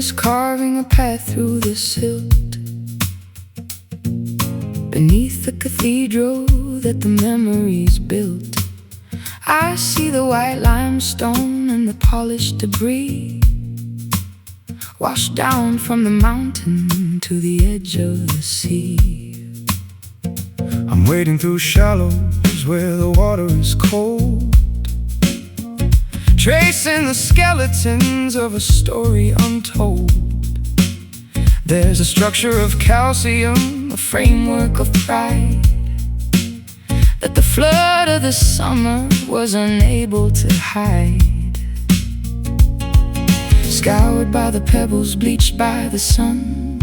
is carving a path through the silt beneath the cathedral that the memories built. I see the white limestone and the polished debris washed down from the mountain to the edge of the sea. I'm wading through shallows where the water is cold, tracing the skeletons of a story untold. There's a structure of calcium, a framework of pride that the flood of the summer was unable to hide. Scoured by the pebbles, bleached by the sun,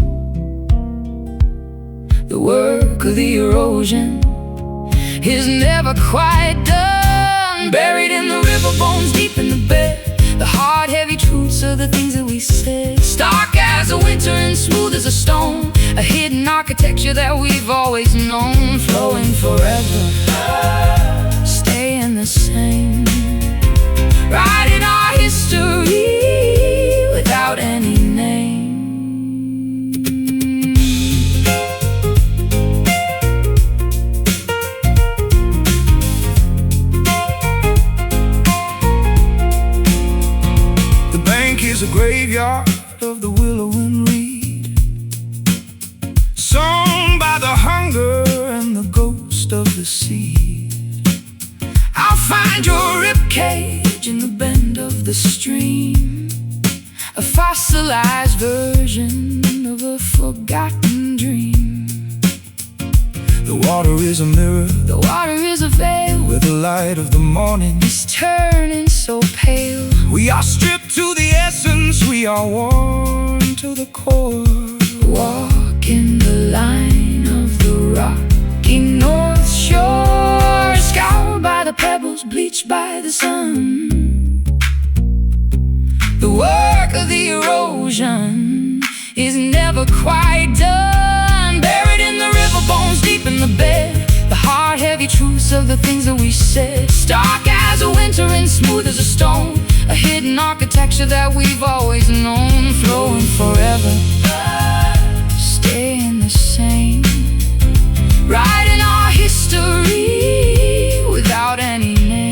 the work of the erosion is never quite done. Buried in the river bones, deep in the bed, the hard, heavy truths of the things that we said. Stark as a winter and smooth as a stone, a hidden architecture that we've always known. Flowing forever, staying the same, writing our history without any name. The bank is a graveyard of the willow and reed, sung by the hunger and the ghost of the sea. I'll find your ribcage in the bend of the stream, a fossilized version of a forgotten dream. The water is a mirror, The water is a veil where the light of the morning is turning so pale. we are stripped to the essence, we are worn to the core. Walking the line of the rocky North Shore, scoured by the pebbles, bleached by the sun. The work of the erosion is never quite done. Buried in the river bones, deep in the bed, the hard, heavy truths of the things that we said. Stark as a winter and smooth as a stone, a hidden architecture that we've always known. Flowing forever, staying the same, writing our history without any name.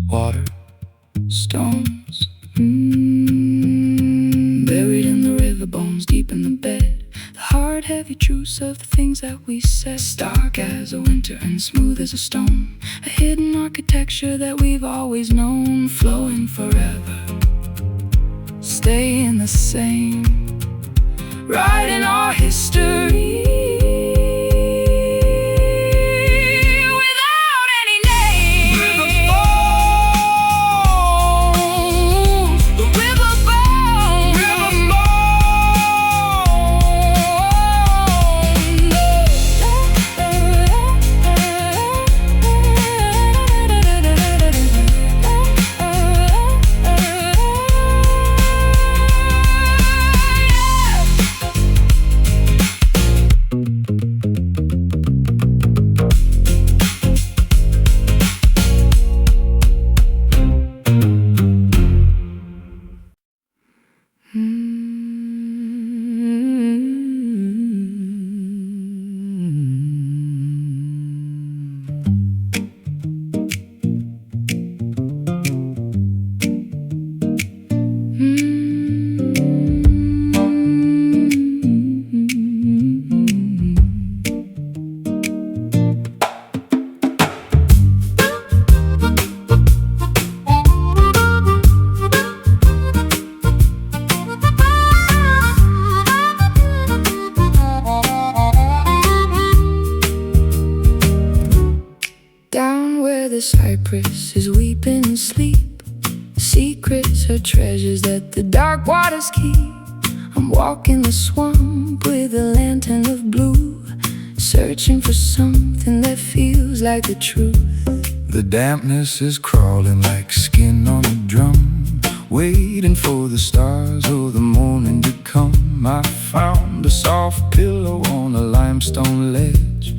Water, stones, buried in the river bones, deep in the bed, the hard, heavy truths of the things that we said. Stark as a winter and smooth as a stone, a hidden architecture that we've always known. Flowing forever, staying the same, writing our history. cypress is weeping in sleep. Secrets are treasures that the dark waters keep. I'm walking the swamp with a lantern of blue, searching for something that feels like the truth. The dampness is crawling like skin on a drum, waiting for the stars or the morning to come. I found a soft pillow on a limestone ledge,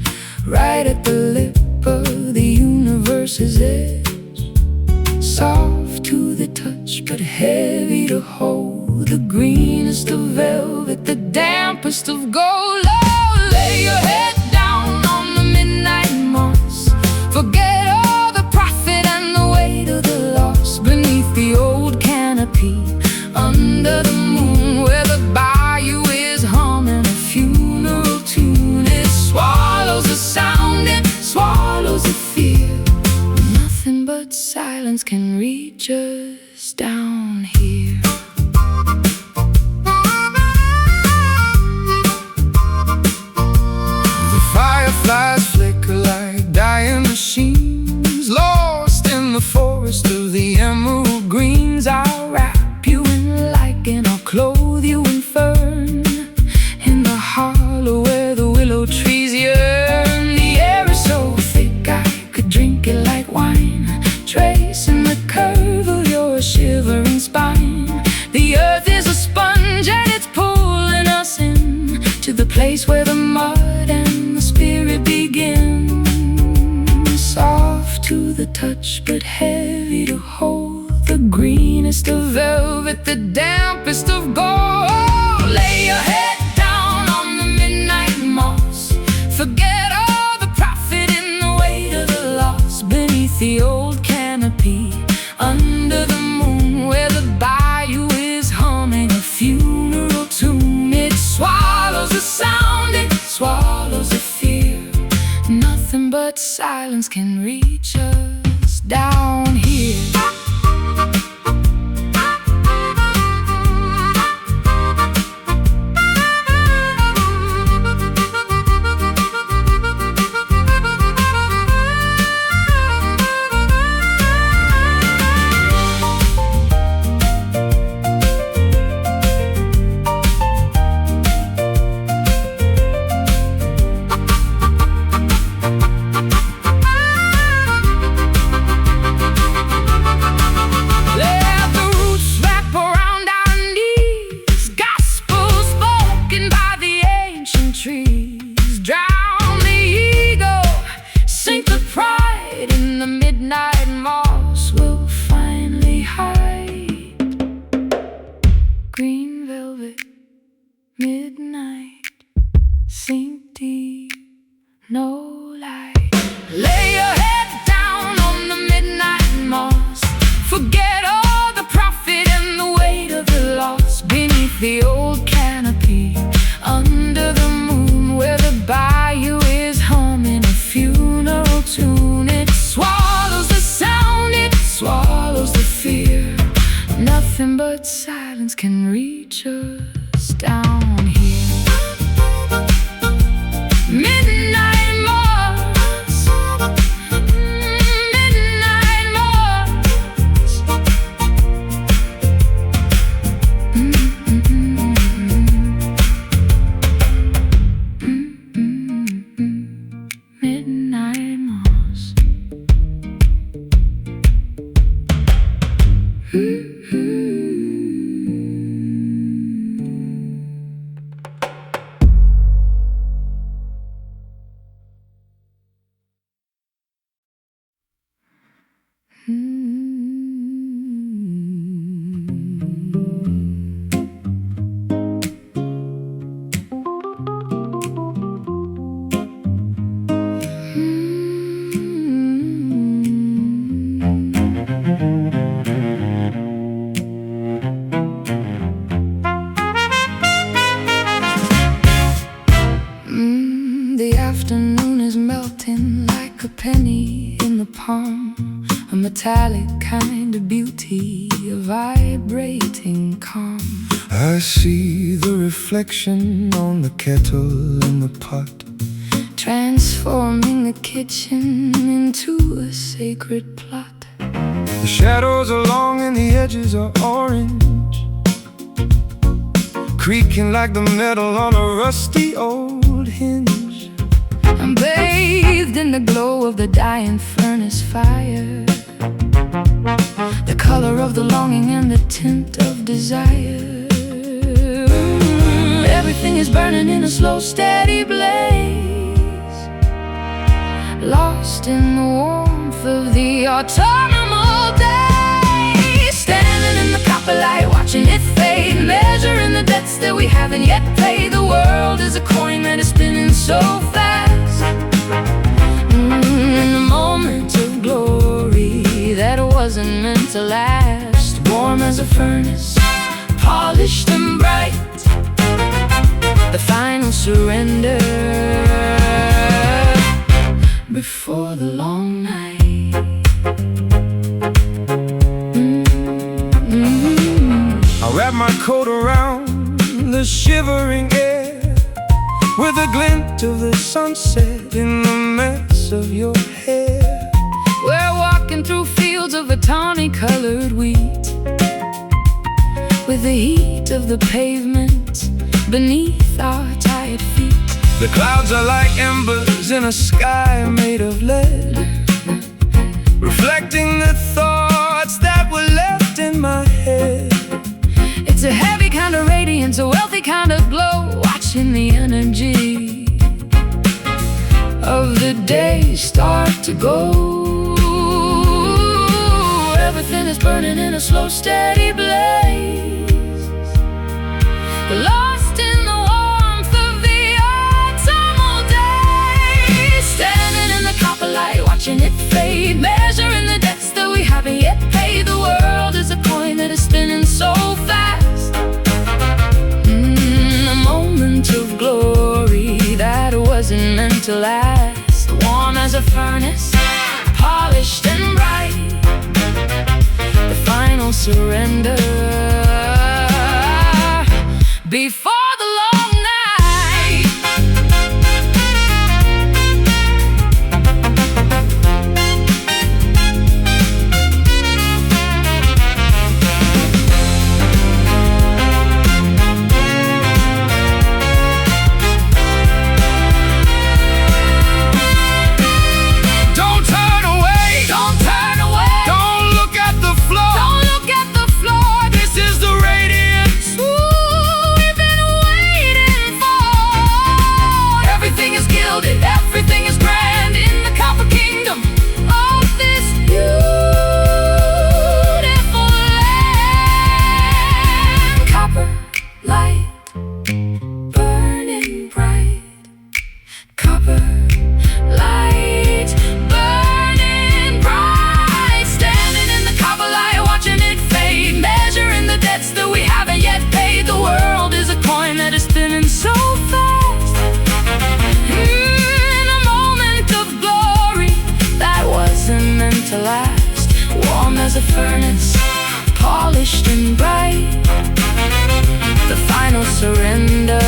right at the lip of the universe's edge. Soft to the touch, but heavy to hold. The greenest of velvet, the dampest of gold. Oh, lay your head down on the midnight moss. Forget all the profit and the weight of the loss. Beneath the old canopy, under the moon, where the bayou is humming a funeral tune. It swallows the sound, it swallows the fear. Nothing but silence can reach us down here. The fireflies flicker like dying machines, lost in the forest of the emerald greens. I'll wrap you in lichen, I'll clothe you in fern, in the hollow where the willow trees yearn. The air is so thick I could drink it like wine, tracing the curve of your shivering spine. The earth is a sponge and it's pulling us in to the place where the mud and the spirit begin. Soft to the touch, but heavy to hold. The greenest of velvet, the dampest of gold. Lay your head down on the midnight moss. Forget all the profit and the weight of the loss. Beneath the old canopy, under the moon, where the bayou is humming a funeral tune. It swallows the sound, it swallows the fear. Nothing but silence can reach us down here. Green velvet, midnight, sink deep, no light. Lay your head down on the midnight moss. Forget all the profit and the weight of the loss. Beneath the old canopy, under the moon, where the bayou is humming a funeral tune. It swallows the sound, it swallows the fear. Nothing but silence can reach us down here. Midnight moss, midnight moss. Midnight moss. The afternoon is melting like a penny in the palm, a metallic kind of beauty, a vibrating calm. I see the reflection on the kettle in the pot, transforming the kitchen into a sacred plot. shadows are long and the edges are orange, creaking like the metal on a rusty old hinge. I'm bathed in the glow of the dying furnace fire, the color of the longing and the tint of desire. Everything is burning in a slow, steady blaze, lost in the warmth of the autumnal day. Standing in the copper light, watching it fade, measuring the debts that we haven't yet paid. The world is a coin that is spinning so fast. In a moment of glory that wasn't meant to last, warm as a furnace, polished and bright, the final surrender before the long night. I wrap my coat around the shivering air, with a glint of the sunset in the mess of your hair. We're walking through fields of a tawny-colored wheat, with the heat of the pavement beneath our tired feet. The clouds are like embers in a sky made of lead, reflecting the thoughts that were left in my head. It's a heavy kind of radiance, a wealthy kind of glow, watching the energy of the day start to go. Everything is burning in a slow, steady blaze, lost in the warmth of the autumnal day. Standing in the copper light, watching it fade, measuring the debts that we haven't yet paid. The world is a coin that is spinning so fast. A moment of glory that wasn't meant to last, warm as a furnace, polished and bright, the final surrender before the long night. Don't turn away, Don't turn away, don't look at the floor. don't look at the floor. This is the radiance. Ooh, we've been waiting for. Everything is gilded, everything is grand in the copper kingdom of this beautiful land. Copper light burning bright, copper light burning bright. Standing in the copper light, watching it fade, measuring the debts that we haven't yet paid. The world is a coin that is spinning so fast. In a moment of glory that wasn't meant to last, warm as a furnace, polished and bright, the final surrender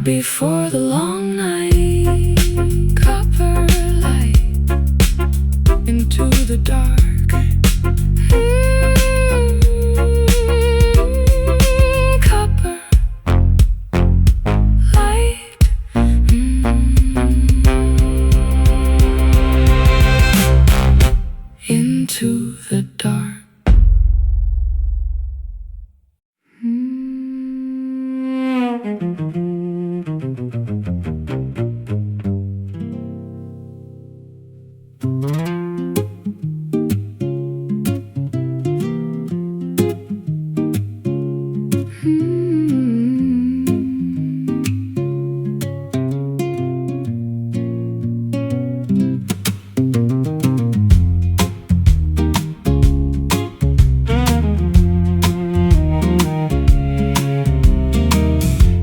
before the long night. Copper light into the dark. Copper light. Into the dark.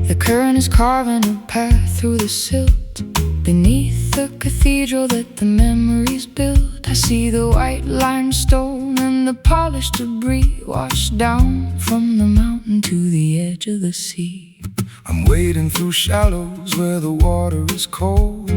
The current is carving a path through the silt, beneath the cathedral that the memories built. I see the white limestone and the polished debris washed down from the mountain to the edge of the sea. I'm wading through shallows where the water is cold,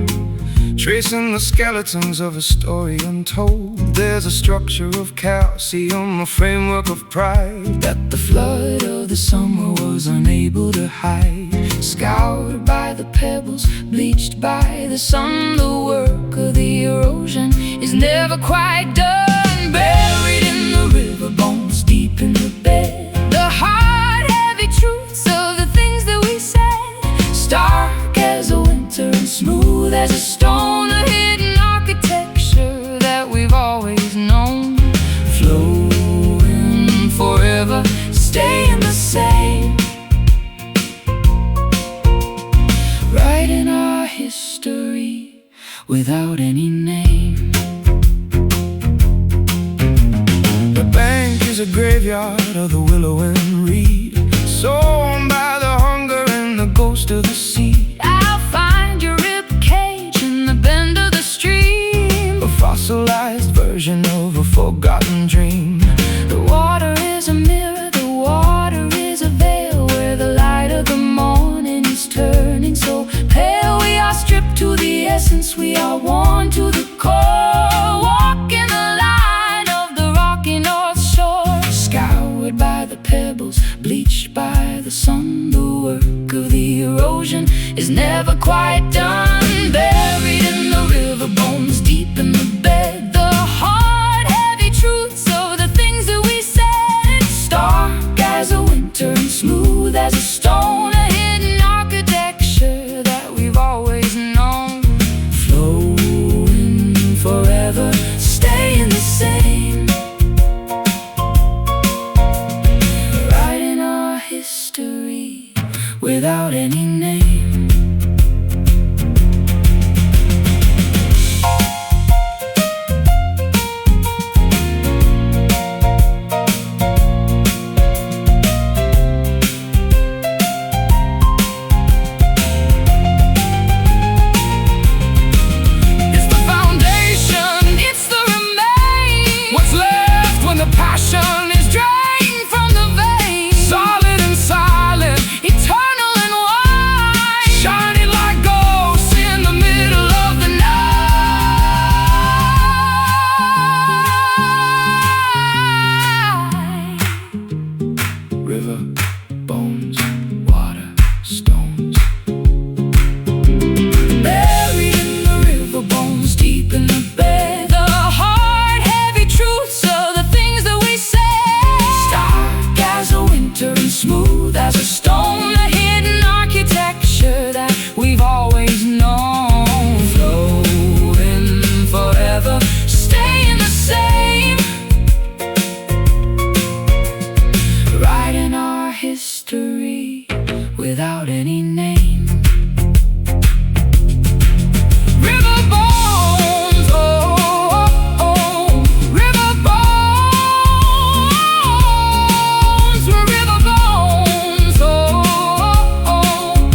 tracing the skeletons of a story untold. There's a structure of calcium, a framework of pride that the flood of the summer was unable to hide. Scoured by the pebbles, bleached by the sun, the work of the erosion is never quite done. Buried in the river bones, deep in the bed, the hard, heavy truths of the things that we said. Stark as a winter and smooth as a stone, a hidden architecture that we've always known. Flowing forever, staying the same. Writing our history without any name. The bank is a graveyard of the willow and reed, sown by the hunger and the ghost of the sea. I'll find your rib cage in the bend of the stream, A fossilized version of a forgotten dream. the water is a mirror, the water is a veil, where the light of the morning is turning so pale. We are stripped to the essence, we are worn to the core, walking the line of the rocky north shore. Scoured by the pebbles, bleached by the sun, the work of the erosion Is never quite done. Buried in the river bones, deep in the bed, the hard, heavy truths of the things that we said. Stark as a winter and smooth as a stone, A hidden architecture that we've always known. flowing forever, Staying the same. writing our history without any name. It's the foundation, it's the remain. What's left when the passion is drained from the veins? Solid and silent, Eternal and wide, shining like ghosts in the middle of the night. River, bones, water, stones. buried in the river bones, deep in the bed, the hard, heavy truths of the things that we said. Stark as a winter and smooth as a stone, A hidden architecture that we've always known. flowing forever, Staying the same. writing our history without any name. River bones, oh, oh, oh. River bones, river bones, oh, oh, oh.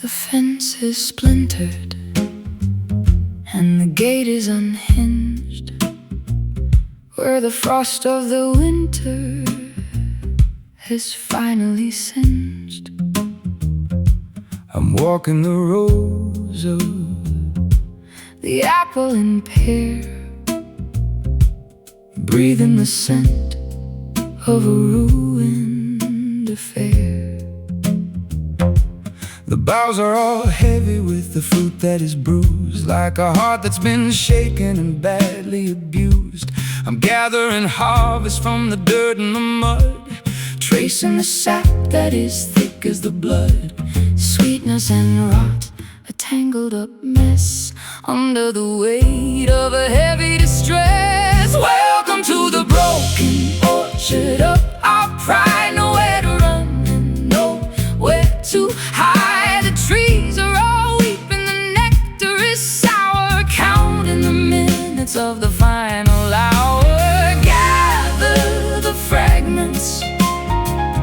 The fence is splintered and the gate is unhinged, where the frost of the winter has finally singed. I'm walking the rows of the apple and pear, breathing the scent of a ruined affair. The boughs are all heavy with the fruit that is bruised, like a heart that's been shaken and badly abused. I'm gathering harvest from the dirt and the mud, tracing the sap that is thick as the blood. Sweetness and rot, a tangled up mess, under the weight of a heavy distress. Welcome to the broken orchard of our pride. No of the final hour. Gather the fragments,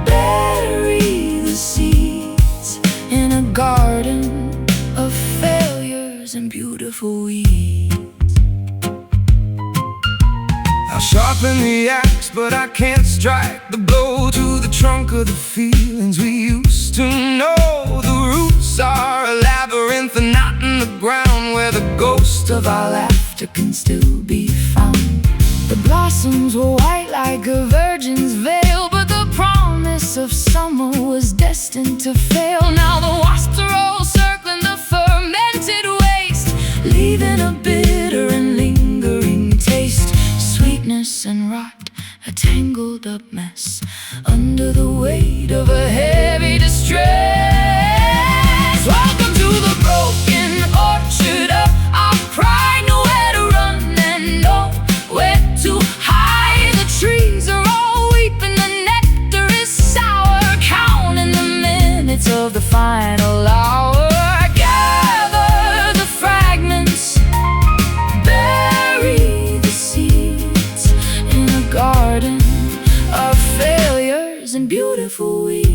bury the seeds in a garden of failures and beautiful weeds. I'll sharpen the axe, but I can't strike the blow to the trunk of the feelings we used to know. The roots are a labyrinth, a knot in the ground where the ghost of our laughter can still be found. The blossoms were white like a virgin's veil, but the promise of summer was destined to fail. Now the wasps are all circling the fermented waste, leaving a bitter and lingering taste. Sweetness and rot, a tangled up mess, under the weight of a heavy distress. Welcome to the broken orchard of our pride. Nowhere to run and nowhere to hide. The trees are all weeping, the nectar is sour, counting the minutes of the final hour. Gather the fragments, bury the seeds in a garden of failures and beautiful weeds.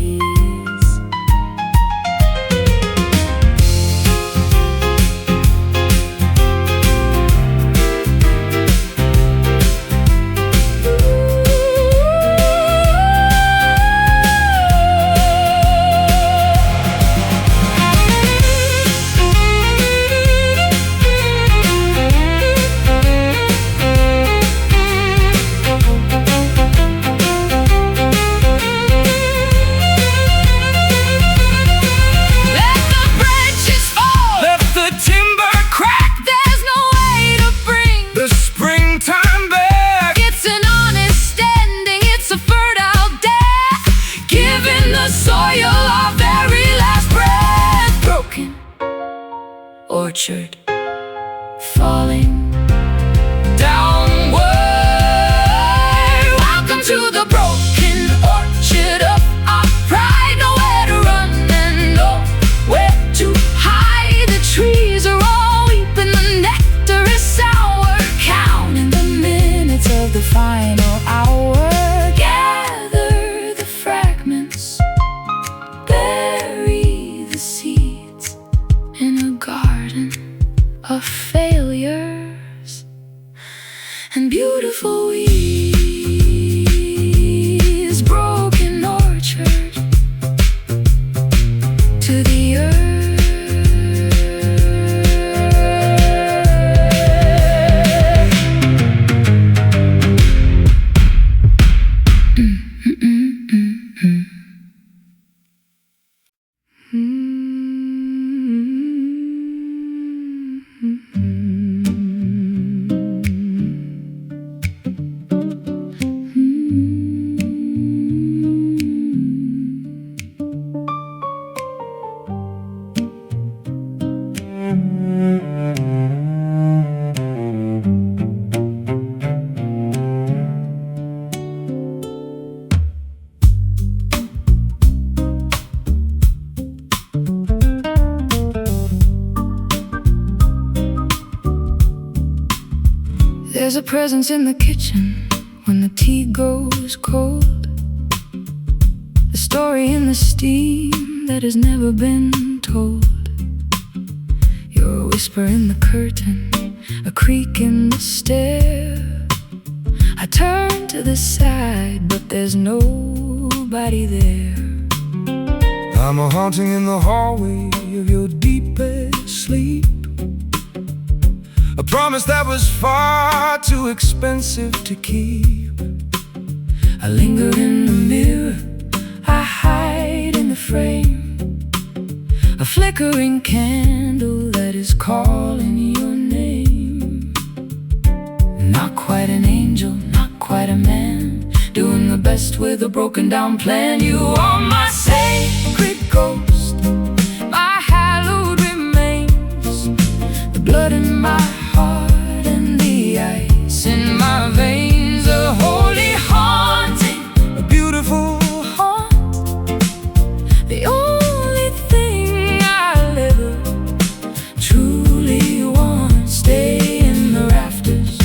Orchard falling downward. Welcome to the broken orchard of our pride. Nowhere to run and nowhere to hide. The trees are all weeping, the nectar is sour, counting the minutes of the final hour. Gather the fragments, bury the seeds in a garden of failures and beautiful weeds. Broken orchard to the earth. There's a presence in the kitchen when the tea goes cold, a story in the steam that has never been told. You're a whisper in the curtain, a creak in the stair. I turn to the side, but there's nobody there. I'm a haunting in the hallway of your deepest sleep, a promise that was far too expensive to keep. I linger in the mirror, I hide in the frame, a flickering candle that is calling your name. Not quite an angel, not quite a man, doing the best with a broken down plan. You are my sacred ghost, my hallowed remains, the blood in my heart and the ice in my veins. A holy haunting, a beautiful haunt, the only thing I'll ever truly want. Stay in the rafters,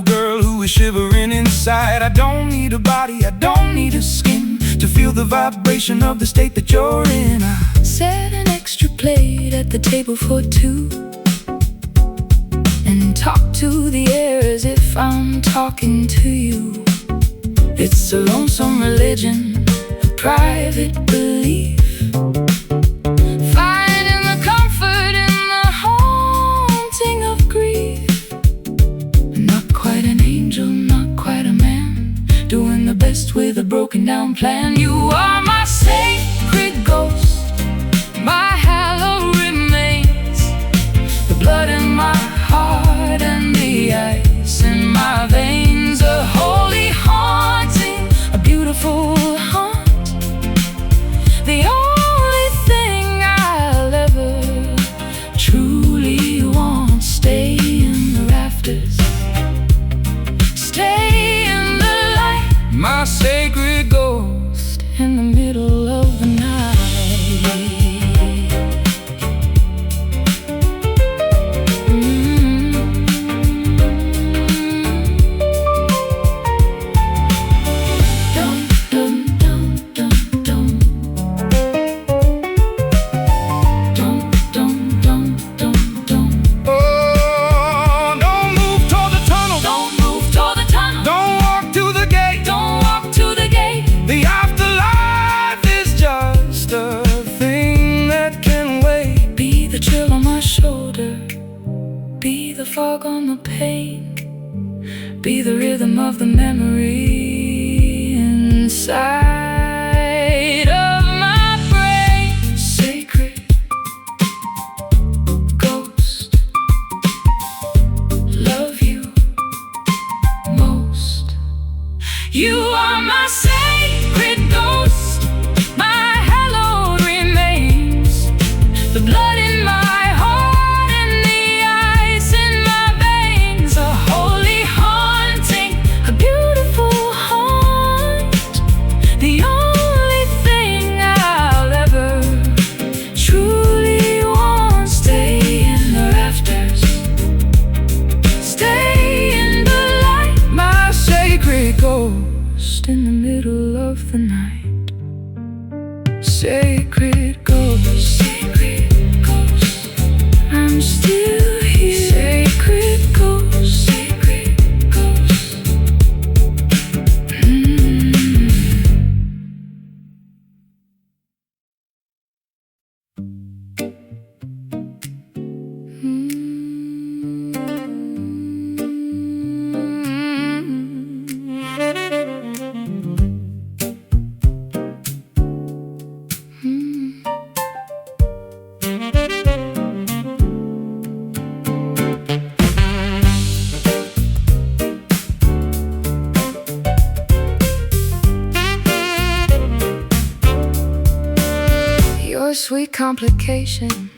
little girl who is shivering inside. I don't need a body, I don't need a skin to feel the vibration of the state that you're in. I set an extra plate at the table for two and talk to the air as if I'm talking to you. It's a lonesome religion, a private belief, finding the comfort in the haunting of grief. Not quite an angel, not quite a man, doing the best with a broken down plan. You are my sacred ghost, my hallowed remains, the blood in my heart and the ice in my veins. A holy haunting, a beautiful haunt, the only thing I'll ever truly want. Stay in the rafters, stay in the light, my sacred ghost in the middle of the night. Be the fog on the pain, be the rhythm of the memory inside of my brain. Sacred ghost, love you most. You are my sacred ghost, my hallowed remains, the blood in my in the middle of the night. Sacred ghost, sacred ghost, I'm still here. Sacred ghost, sacred ghost. Sweet complication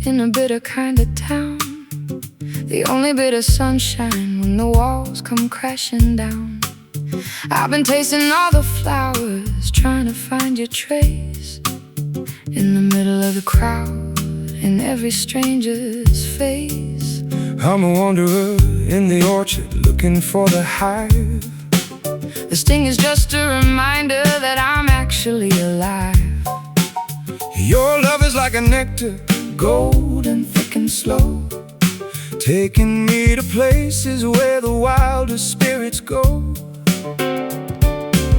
in a bitter kind of town, the only bit of sunshine when the walls come crashing down. I've been tasting all the flowers, trying to find your trace in the middle of the crowd, in every stranger's face. I'm a wanderer in the orchard, looking for the hive. The sting is just a reminder that I'm actually alive. Your love is like a nectar, golden, thick and slow, taking me to places where the wildest spirits go.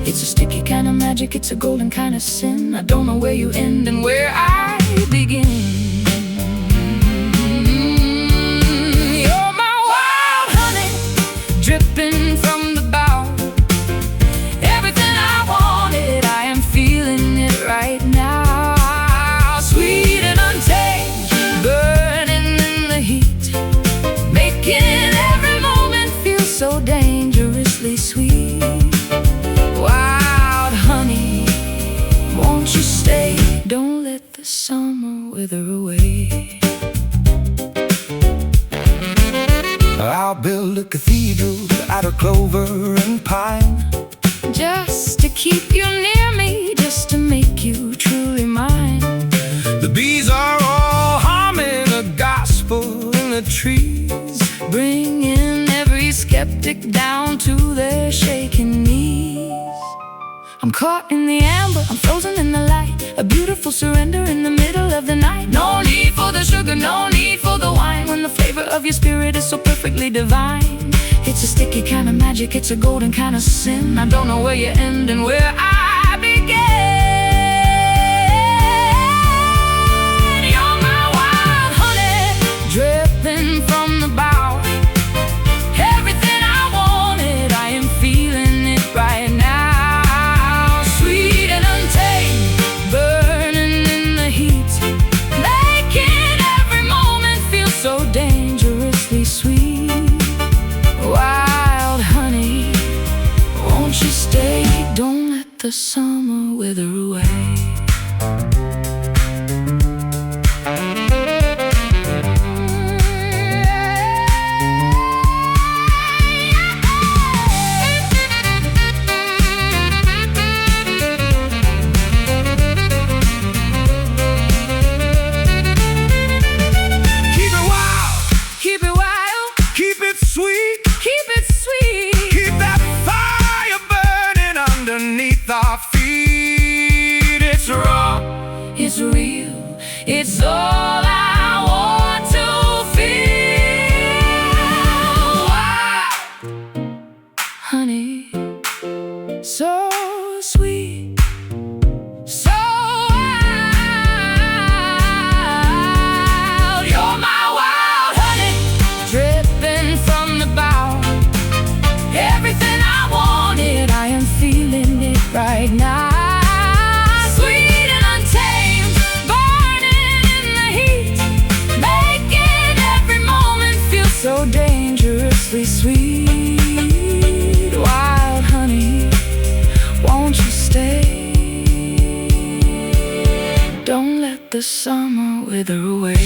It's a sticky kind of magic, it's a golden kind of sin. I don't know where you end and where I begin. You're my wild honey, dripping from the bough. Everything I wanted, I am feeling it right now. Sweet and untamed, burning in the heat, making every moment feel so dangerously sweet. Wild honey, won't you stay? Don't let the summer wither away. I'll build a cathedral out of clover and pine, just to keep you near me, just to make you truly mine. The bees are all humming a gospel in the trees, bringing every skeptic hectic down to their shaking knees. I'm caught in the amber, I'm frozen in the light, a beautiful surrender in the middle of the night. No need for the sugar, no need for the wine, when the flavor of your spirit is so perfectly divine. It's a sticky kind of magic, it's a golden kind of sin. I don't know where you end and where I begin. You're my wild honey, dripping from the bow. Everything I wanted, I am feeling it right now. Sweet and untamed, burning in the heat, making every moment feel so dangerously sweet. Wild honey, won't you stay? Don't let the summer wither away. Our feet, it's raw, It's real, it's all I want to feel. Wow, honey, so sweet, so wild. You're my wild honey, dripping from the bow. Everything I wanted, I am feeling it right now. Sweet and untamed, burning in the heat, making every moment feel so dangerously sweet. Wild honey, won't you stay? Don't let the summer wither away.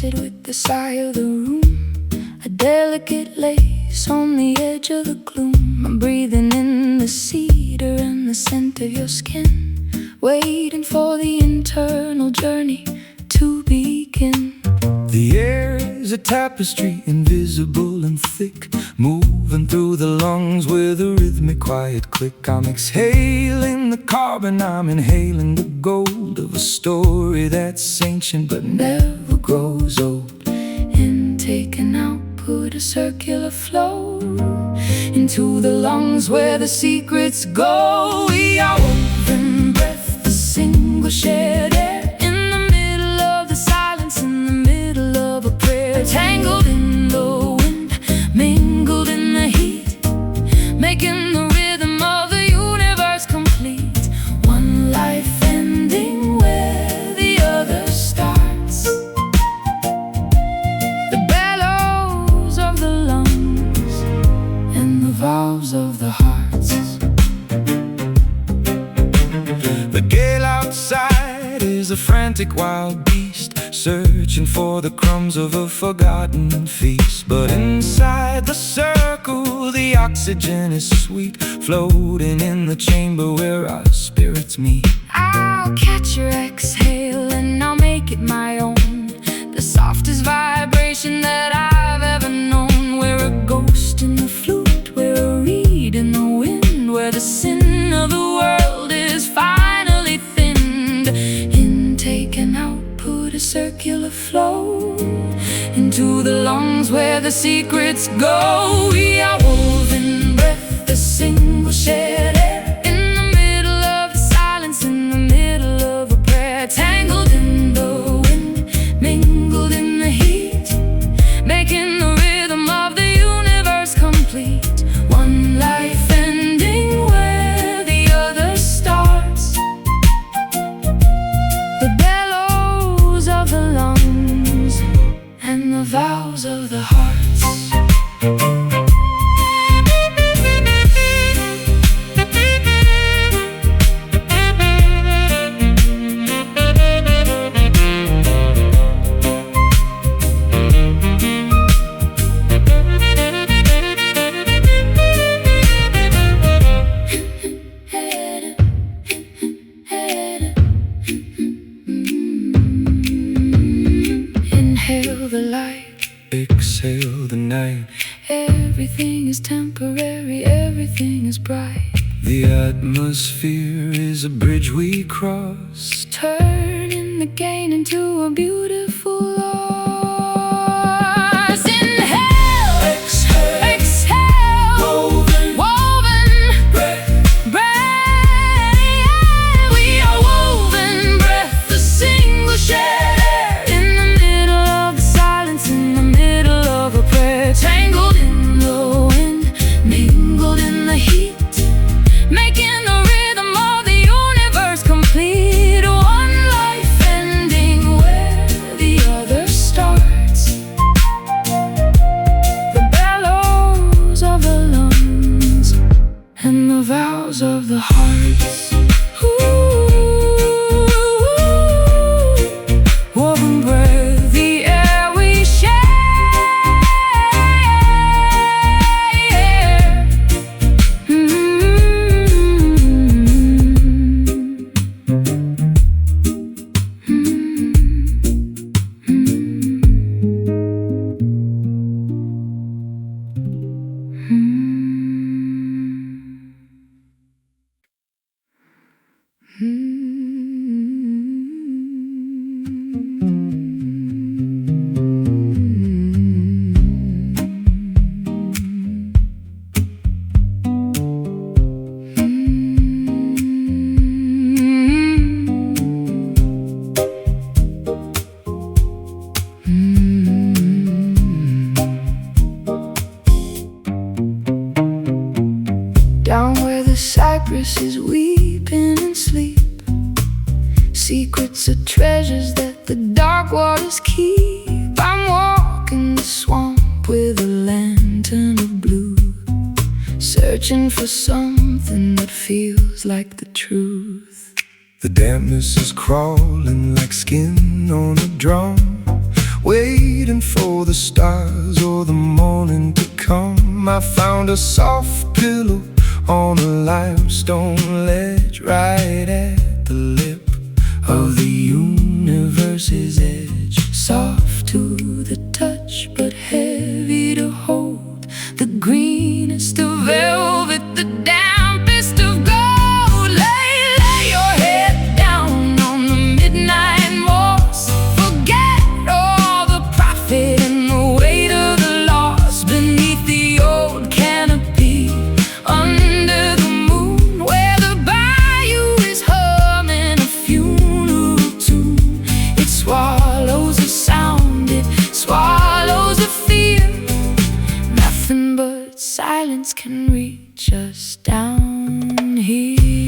With the sigh of the room, a delicate lace on the edge of the gloom. I'm breathing in the cedar and the scent of your skin, waiting for the internal journey to begin. The air is a tapestry, invisible and thick, moving through the lungs with a rhythmic quiet click. I'm exhaling the carbon, I'm inhaling the gold of a story that's ancient but never grows old. Intake and output, a circular flow into the lungs where the secrets go. We are woven breath, a single shared air, in the middle of the silence, in the middle of a prayer. Tangled in the wind, mingled in the heat, making the rhythm of the universe complete. One life ending where the other starts. The bellows of the lungs and the valves of the hearts. The gale outside is a frantic wild beast, searching for the crumbs of a forgotten feast. But inside the circle, the oxygen is sweet, floating in the chamber where our spirits meet. I'll catch your exhale and I'll make it my own, the softest vibration that I've ever known. We're a ghost in the flute, we're a reed in the wind, where the sin of the world is finally thinned. Intake and output, a circular flow into the lungs where the secrets go. We are woven breath, the single shared air, in the middle of the silence, in the middle of a prayer. Tangled in the wind, mingled in the heat, making the rhythm of the universe complete. One life ending where the other starts. The bellows of the lungs and the vows of the hearts. Inhale the light, exhale the night. everything is temporary, everything is bright. The atmosphere is a bridge we cross, Turning the gain into a beautiful loss. Inhale, exhale, exhale, woven, breath. We are woven breath, the single shared air, in the middle of the silence, in the middle of a prayer. Tangled in the wind, mingled in the heat, making the rhythm of the universe complete. One life ending where the other starts. The bellows of the lungs and the vows of the hearts. Woven breath, the air we share. Down where the cypress is weeping in sleep, secrets are treasures that the dark waters keep. I'm walking the swamp with a lantern of blue, searching for something that feels like the truth. The dampness is crawling like skin on a drum, waiting for the stars or the morning to come. I found a soft pillow on a limestone ledge, right at the lip of the universe's edge. Soft to the touch, but heavy to hold. The greenest of velvet, the dampest of gold. Lay your head down on the midnight moss. Forget all the profit and the weight of the loss. Beneath the old canopy, under the moon, where the bayou is humming a funeral tune. It swallows a sound, it swallows a fear. Nothing but silence can reach us down here.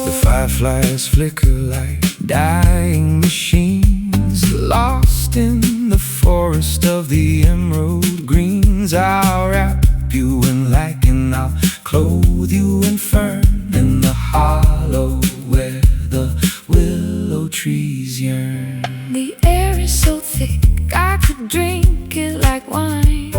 The fireflies flicker like dying machines, lost in the forest of the emerald greens. I'll wrap you in lichen, I'll clothe you in fern, in the hollow where the willow trees yearn. The air is so thick, I could drink it like wine,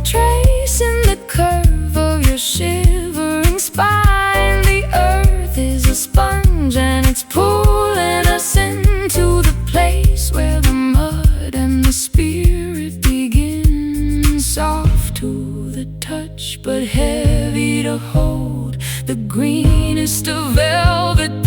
tracing the curve of your shivering spine. The earth is a sponge and it's pulling us into the place where the mud and the spirit begin. Soft to the touch, but heavy to hold. The greenest of velvet,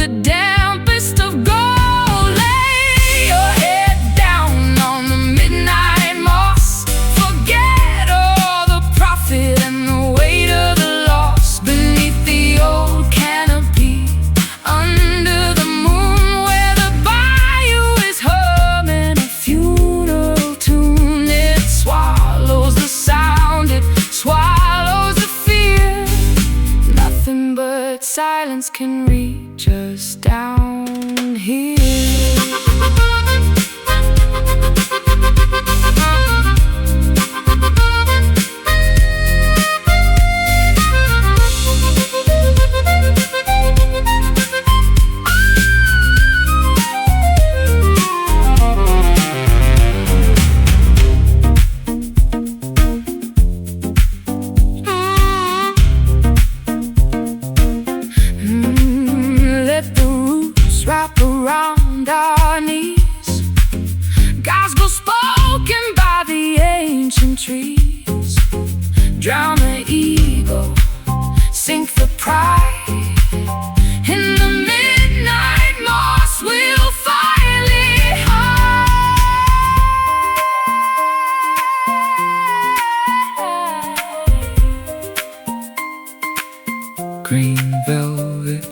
arms wrap around our knees. Gospel spoken by the ancient trees. Drown the ego, sink the pride. In the midnight moss we'll finally hide. Green velvet,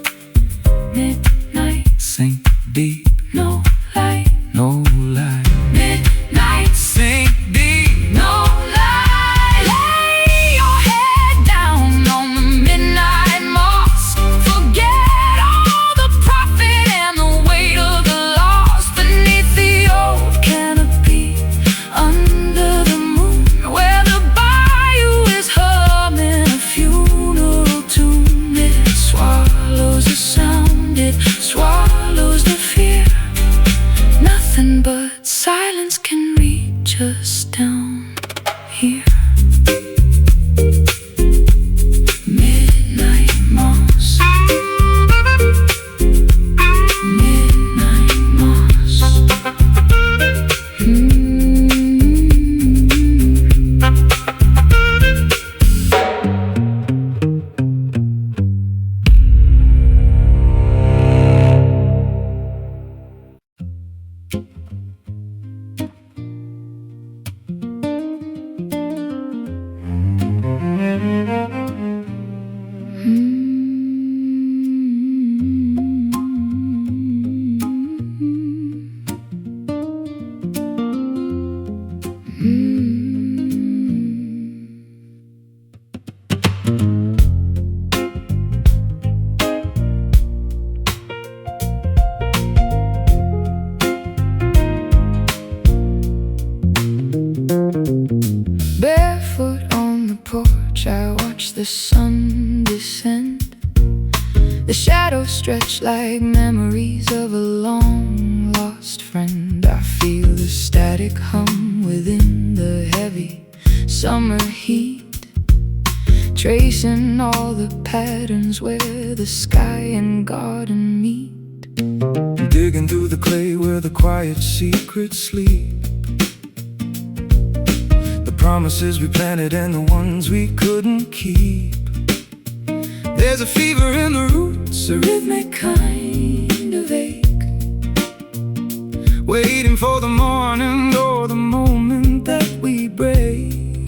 Midnight, sink deep, no light. no light. Midnight, Sink deep, no light. Lay your head down on the midnight moss. Forget all the profit and the weight of the loss. Beneath the old canopy, under the moon, where the bayou is humming a funeral tune. It swallows the sound, it swallows the fear. Nothing but silence can reach us down here. Midnight moss, midnight moss. Barefoot on the porch, I watch the sun descend. The shadows stretch like memories of a long lost friend. I feel the static hum within the heavy summer heat, tracing all the patterns where the sky and garden meet. digging through the clay where the quiet secrets sleep. The promises we planted and the ones we couldn't keep. There's a fever in the roots, a rhythmic kind of ache, waiting for the morning or the moment that we break.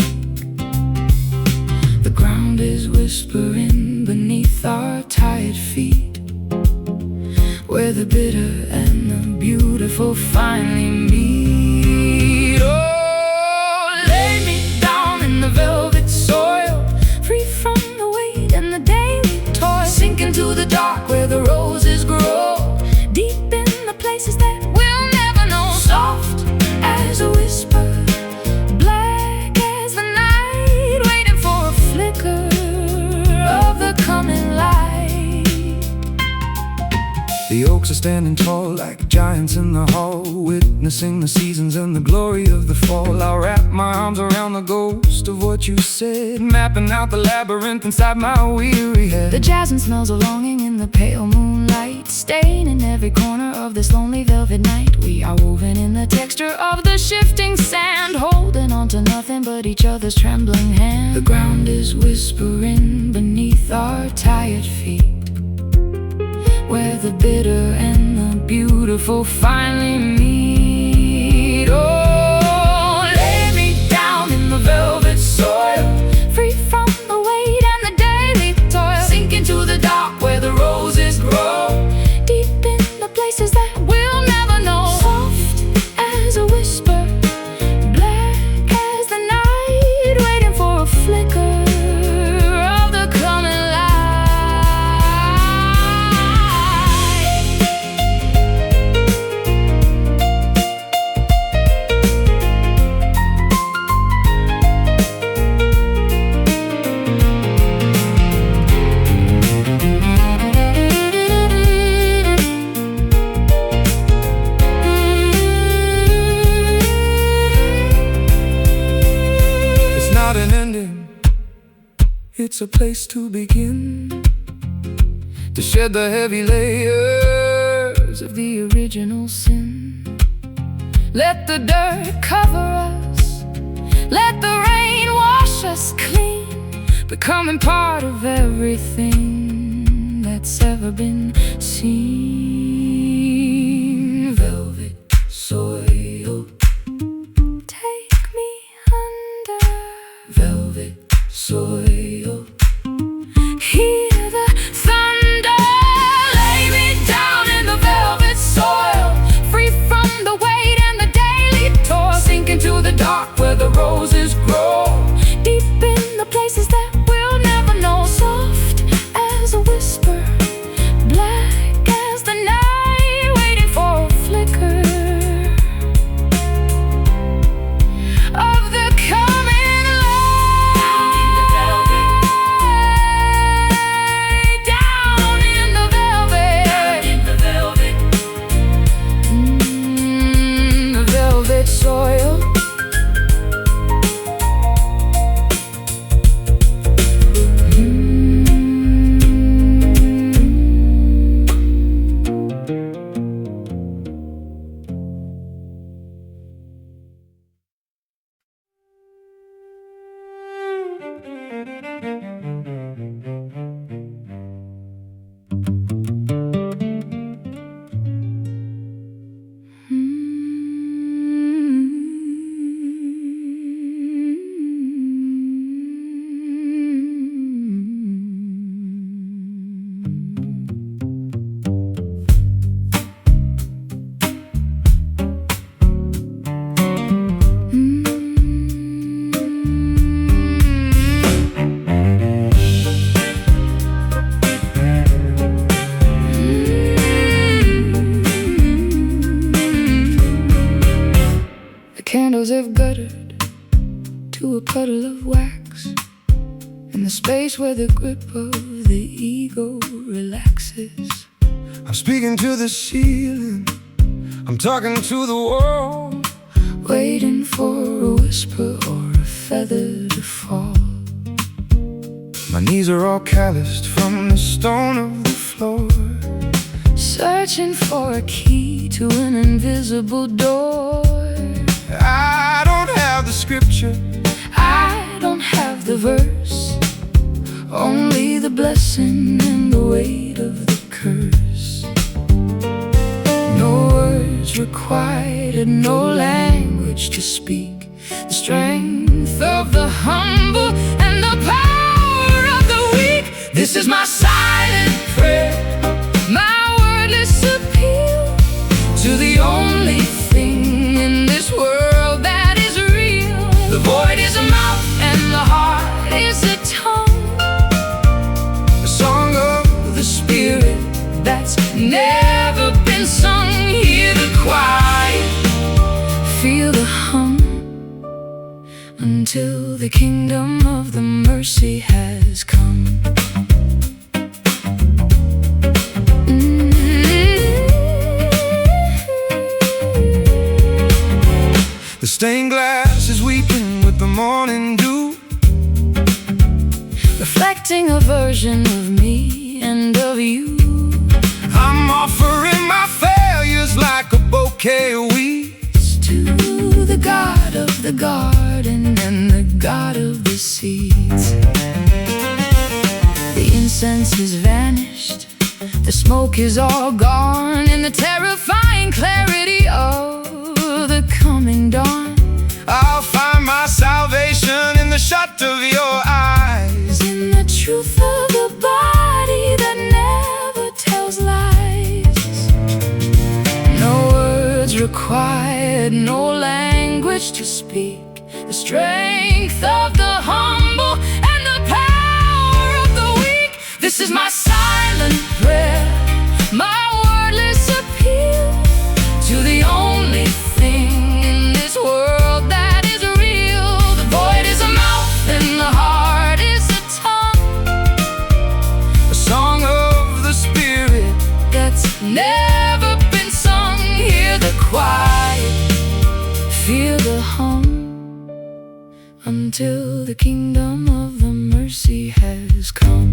The ground is whispering beneath our tired feet, where the bitter and the beautiful finally meet. Oh, lay me down in the velvet soil, free from the weight and the daily toil. Sink into the dark where the roses grow, deep in the places that we'll never know. Soft as a whisper, black as the night, waiting for a flicker of the coming light. The oaks are standing tall like giants in the hall, witnessing the seasons and the glory of the fall. I'll wrap my arms around the ghost of what you said, mapping out the labyrinth inside my weary head. The jasmine smells of longing in the pale moonlight, staining every corner of this lonely velvet night. We are woven in the texture of the shifting sand, holding on to nothing but each other's trembling hand. The ground is whispering beneath our tired feet, where the bitter and the beautiful finally meet. Oh, lay me down in the velvet soil, free from the weight and the daily toil. Sink into the dark where the roses grow, deep in the places that we'll never know. Soft as a whisper, black as the night, waiting for a flicker of the coming light. It's not an ending, it's a place to begin, to shed the heavy layers of the original sin. Let the dirt cover us, let the rain wash us clean, becoming part of everything that's ever been seen. Velvet soil, take me under. Velvet soil, hear the thunder. Lay me down in the velvet soil, free from the weight and the daily toil. Sink into the dark where the roses grow, deep in the places that we'll never know. Soft as a whisper, black as the night, waiting for a flicker of the coming light. Down in the velvet, the velvet soil. Candles have guttered to a puddle of wax, in the space where the grip of the ego relaxes. I'm speaking to the ceiling, I'm talking to the world, waiting for a whisper or a feather to fall. My knees are all calloused from the stone of the floor, searching for a key to an invisible door. I don't have the scripture, I don't have the verse, only the blessing and the weight of the curse. No words required, no language to speak, the strength of the humble and the power of the weak. This is my silent prayer, my wordless appeal to the only thing in this world that is real. The void is a mouth and the heart is a tongue, a song of the spirit that's never been sung. Hear the quiet, feel the hum, until the kingdom of the mercy has come. The stained glass is weeping with the morning dew, reflecting a version of me and of you. I'm offering my failures like a bouquet of weeds to the God of the garden and the God of the seeds. The incense has vanished, the smoke is all gone, in the terrifying clarity of the coming dawn. I'll find my salvation in the shut of your eyes, in the truth of the body that never tells lies. No words required, no language to speak, the strength of the humble and the power of the weak. This is my silent prayer, my wordless appeal to the only thing in this world that is real. The void is a mouth and the heart is a tongue, a song of the spirit that's never been sung. Hear the quiet, feel the hum, until the kingdom of the mercy has come.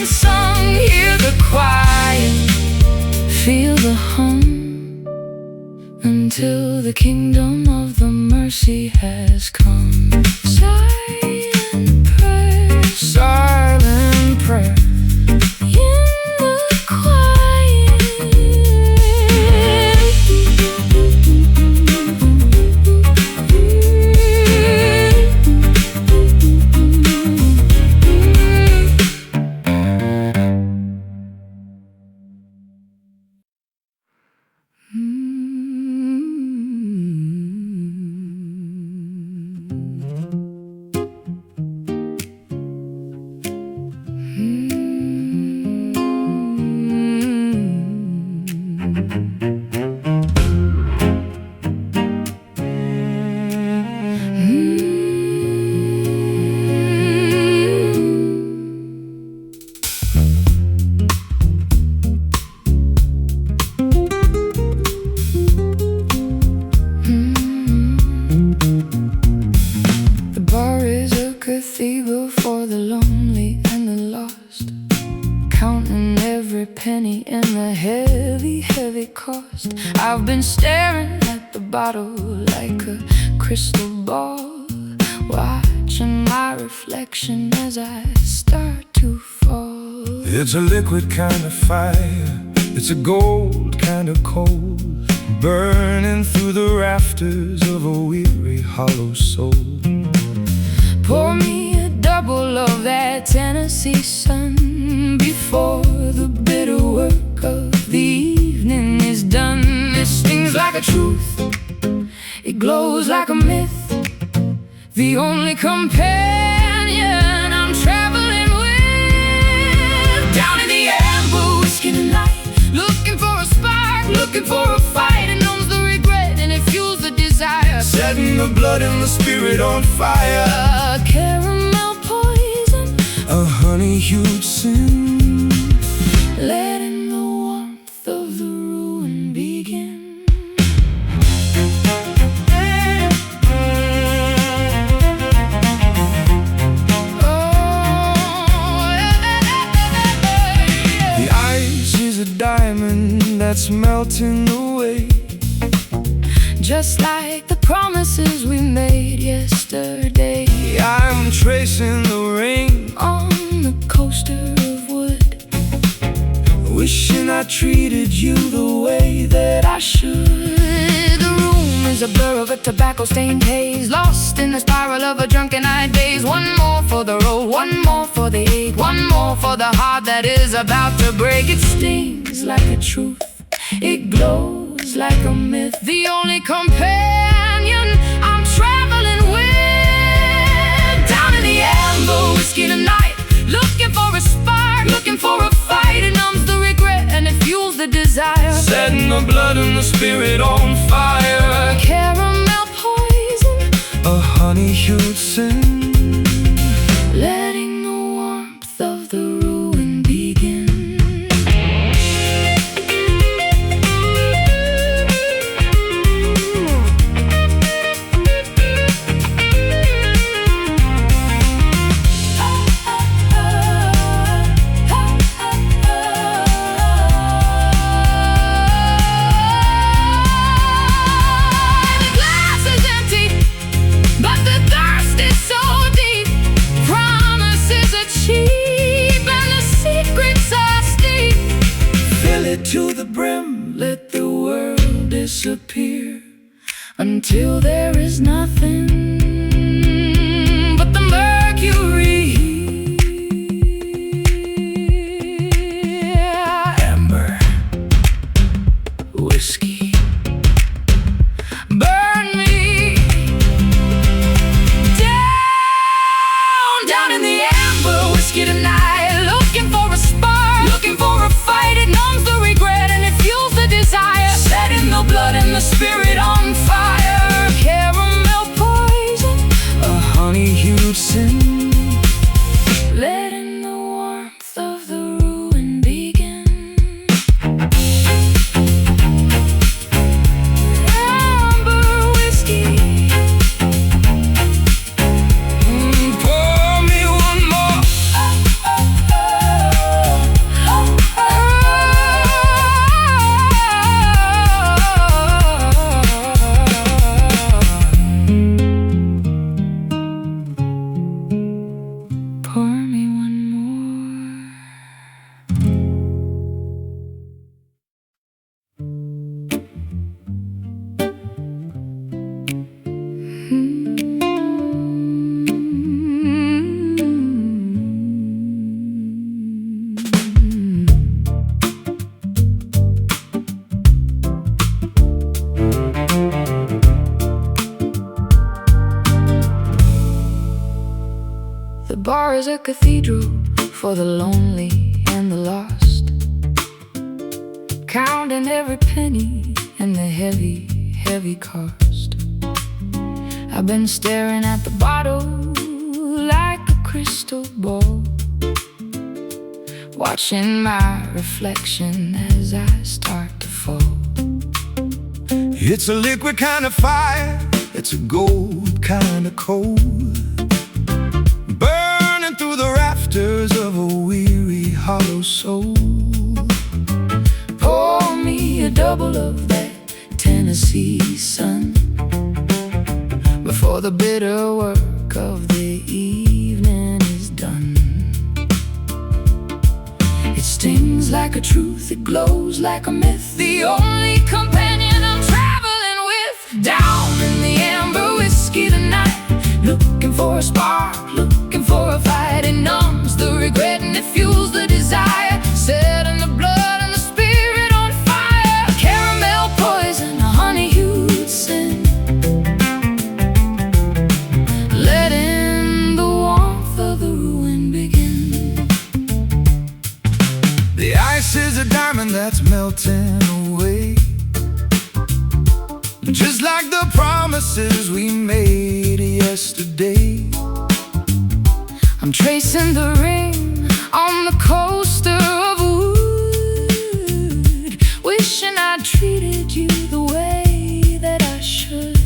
and sung. Hear the quiet, feel the hum, until the kingdom of the mercy has come. Silent prayer, silent prayer, in the quiet. Cathedral for the lonely and the lost, counting every penny and the heavy, heavy cost. I've been staring at the bottle like a crystal ball, watching my reflection as I start to fall. It's a liquid kind of fire, it's a gold kind of cold, burning through the rafters of a weary, hollow soul. Pour me a double of that Tennessee sun before the bitter work of the evening is done. It stings like a truth, it glows like a myth, the only companion I'm traveling with. Down in the amber, whiskey tonight, looking for a spark, looking for a fight. It numbs the regret and it fuels the desire, setting the blood and the spirit on fire. A caramel poison, a honey-hued sin, letting the warmth of the ruin begin. The ice is a diamond that's melting away, just like the promises we made yesterday. I'm tracing the rain on the coaster of wood, wishing I treated you the way that I should. The room is a blur of a tobacco-stained haze, lost in the spiral of a drunken-eyed daze. One more for the road, one more for the ache, one more for the heart that is about to break. It stings like a truth, it glows like a myth, the only companion I'm traveling with. Down in the amber, whiskey tonight, looking for a spark, looking for a fight. It numbs the regret and it fuels the desire, setting the blood and the spirit on fire. Caramel poison, a honey-hued sin, letting the warmth of the ruin begin. To the brim, Let the world disappear until there is nothing but the mercury. amber, whiskey, Burn me down, down in the amber, whiskey tonight, looking for a spark, looking for a fight. It numbs the regret and it fuels the desire, setting the blood and the spirit on fire. Caramel poison, a honey-hued sin, letting the warmth of the ruin begin. Amber whiskey, pour me one more. cathedral for the lonely and the lost, counting every penny and the heavy, heavy cost. I've been staring at the bottle like a crystal ball, watching my reflection as I start to fall. It's a liquid kind of fire, it's a gold kind of cold, burning through the rafters of a weary, hollow soul. Pour me a double of that Tennessee sun before the bitter work of the evening is done. It stings like a truth, it glows like a myth, the only companion I'm traveling with. Down in the amber whiskey tonight, looking for a spark, looking for a fight. It numbs the regret and it fuels the desire, setting the blood and the spirit on fire. Caramel poison, a honey-hued sin, letting the warmth of the ruin begin. The ice is a diamond that's melting away, just like the promises we made yesterday. I'm tracing the ring on the coaster of wood, wishing I'd treated you the way that I should.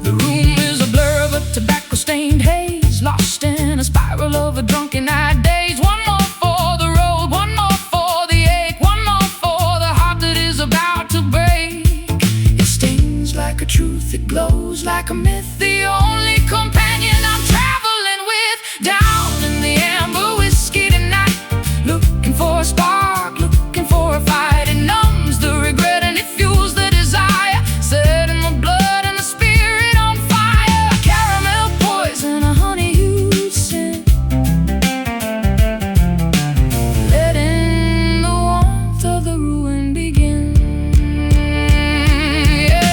The room is a blur of a tobacco-stained haze, lost in a spiral of a drunken-eyed daze. One more for the road, one more for the ache, one more for the heart that is about to break. It stings like a truth, it glows like a myth, the only companion I'm traveling with. Down in the amber whiskey tonight, looking for a spark, looking for a fight. It numbs the regret and it fuels the desire, setting the blood and the spirit on fire. Caramel poison, a honey-hued sin, letting the warmth of the ruin begin. Yeah.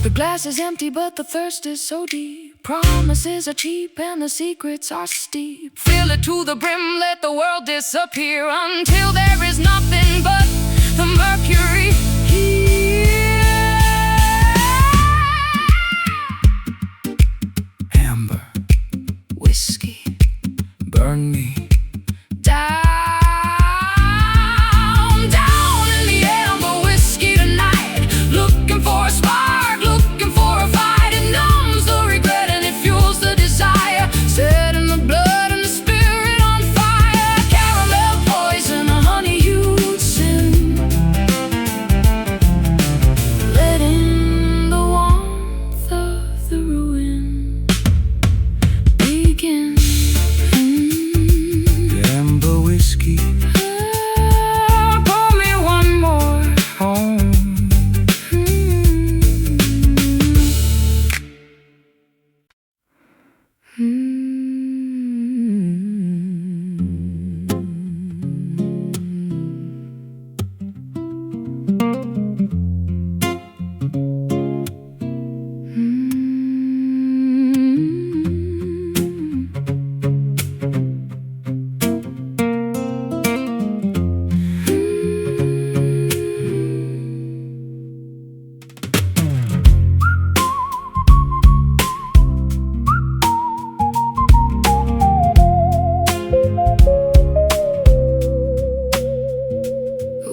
The glass is empty, but the thirst is so deep. Promises are cheap and the secrets are steep. Fill it to the brim, let the world disappear until there is nothing but the mercury here. Amber, Whiskey burn me. down, down in the amber whiskey tonight, looking for a spark, looking for a fight. It numbs the regret and it fuels the desire, setting the blood and the spirit on fire. Caramel poison, a honey-hued sin, letting the warmth of the ruin begin. Amber whiskey, Pour me one more.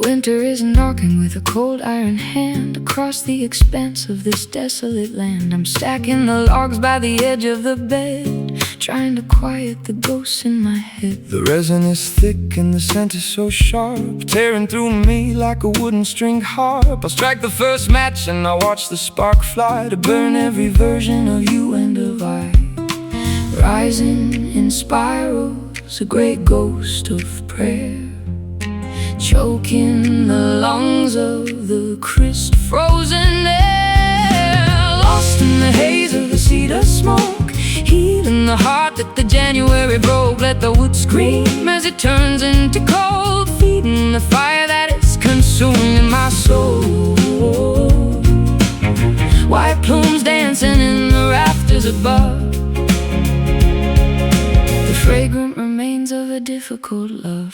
Winter is knocking with a cold iron hand across the expanse of this desolate land. I'm stacking the logs by the edge of the bed, trying to quiet the ghosts in my head. the resin is thick and the scent is so sharp, tearing through me like a wooden string harp. I'll strike the first match and I'll watch the spark fly to burn every version of you and of I. Rising in spirals, a great ghost of prayer, choking the lungs of the crisp frozen air. Lost in the haze of the cedar smoke, healing the heart that the January broke. Let the wood scream as it turns into cold, feeding the fire that is consuming my soul. White plumes dancing in the rafters above, the fragrant remains of a difficult love.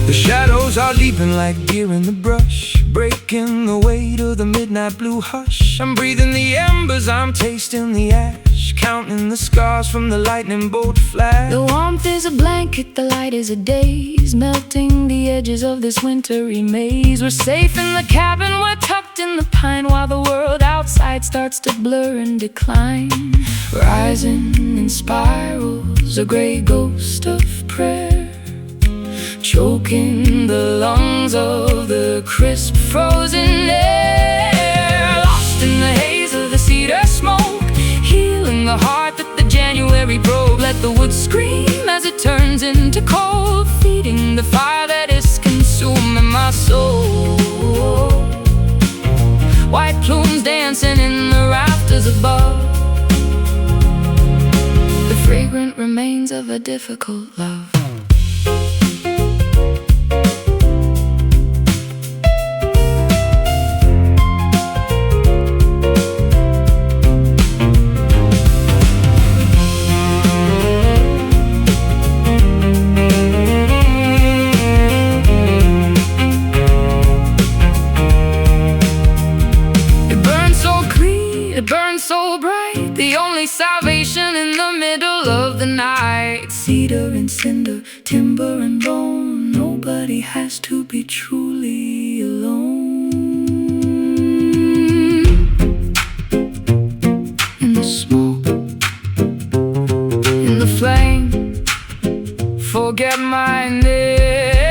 The shadows are leaping like deer in the brush, breaking the weight of the midnight blue hush. I'm breathing the embers, I'm tasting the ash, counting the scars from the lightning bolt flash. The warmth is a blanket, the light is a daze, melting the edges of this wintry maze. We're safe in the cabin, we're tucked in the pine, while the world outside starts to blur and decline. Rising in spirals, a gray ghost of prayer, choking the lungs of the crisp frozen air. Lost in the haze of the cedar smoke, healing the heart that the January broke. Let the wood scream as it turns into cold, feeding the fire that is consuming my soul. White plumes dancing in the rafters above, the fragrant remains of a difficult love. It burns so bright, the only salvation in the middle of the night. Cedar and cinder, timber and bone, nobody has to be truly alone. In the smoke, in the flame, forget my name.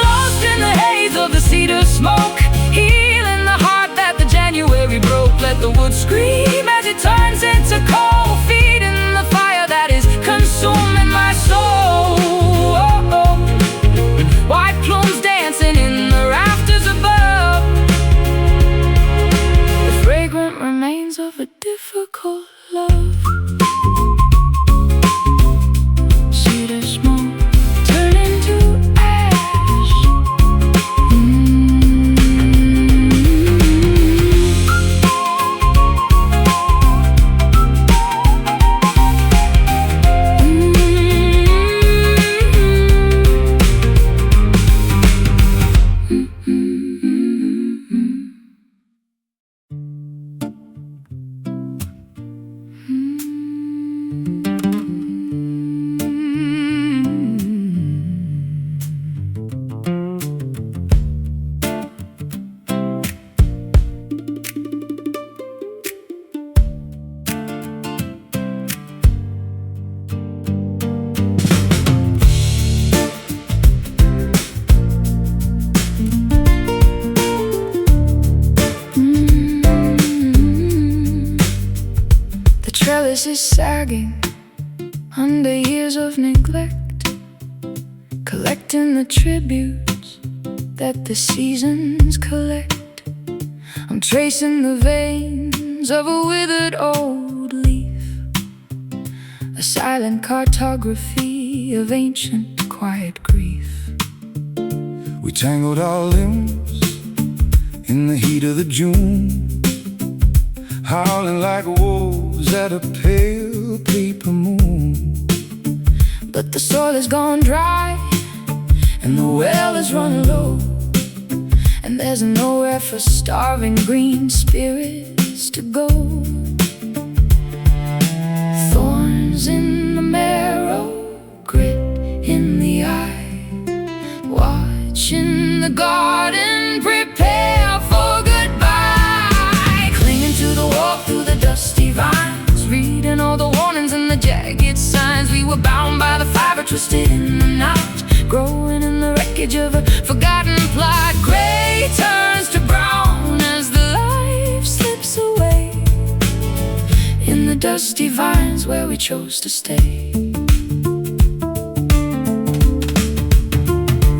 Lost in the haze of the cedar smoke, healing the heart that the January broke. Let the wood scream as it turns into cold, feeding the fire that is consuming my soul. White plumes dancing in the rafters above, the fragrant remains of a difficult love. Cedar smoke turn into ash. The trellis is sagging under years of neglect, collecting the tributes that the seasons collect. I'm tracing the veins of a withered old leaf, a silent cartography of ancient quiet grief. We tangled our limbs in the heat of the June, howling like wolves at a pale paper moon. But the soil is gone dry, and the well is running low, and there's nowhere for starving green spirits to go. Thorns in the marrow, grit in the eye, watching the garden prepare for goodbye. Clinging to the wall through the dusty vines, reading all the warnings and the jagged signs. We were bound by the fiber, twisted in the knot, growing in the wreckage of a forgotten plot. Gray turns to brown as the light dusty vines where we chose to stay.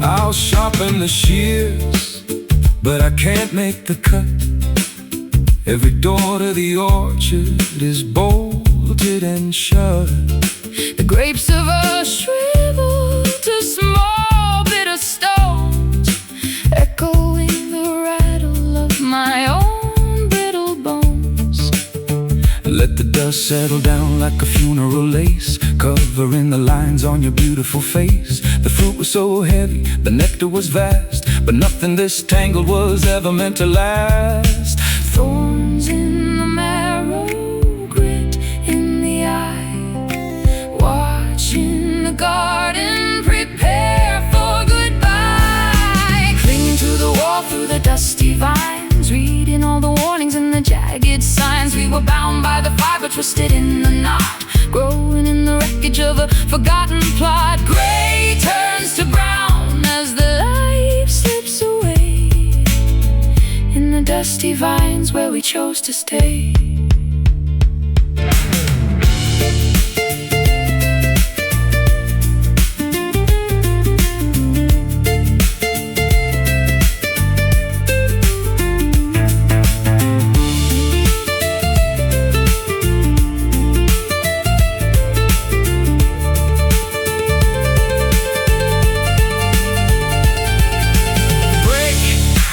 I'll sharpen the shears, but I can't make the cut. Every door to the orchard is bolted and shut. The grapes of us shrivel to small bitter stones, echoing the rattle of my own brittle bones. Let the dust settle down like a funeral lace, covering the lines on your beautiful face. The fruit was so heavy, the nectar was vast, but nothing this tangled was ever meant to last. Thorns in the marrow, grit in the eye, watching the garden prepare for goodbye. Clinging to the wall through the dusty vines, reading all the warnings and the jagged signs. We were bound by the fiber, twisted in the knot, growing in the wreckage of a forgotten plot. Gray turns to brown as the life slips away in the dusty vines where we chose to stay.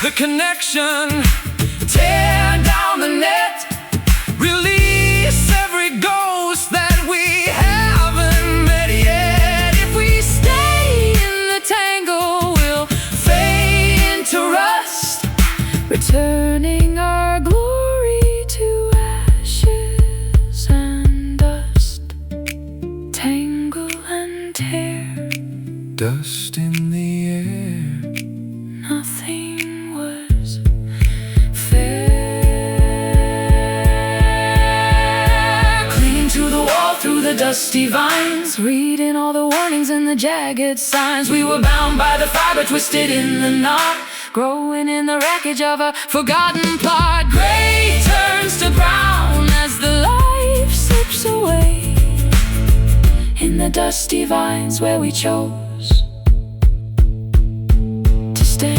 The connection, tear down the net, release every ghost that we haven't met yet. If we stay in the tangle, we'll fade into rust, returning our glory to ashes and dust. Tangle and tear, dust in the air. Nothing was fair. Clinging to the wall through the dusty vines, reading all the warnings and the jagged signs. We were bound by the fiber, twisted in the knot, growing in the wreckage of a forgotten plot. Gray turns to brown as the life slips away in the dusty vines where we chose to stay.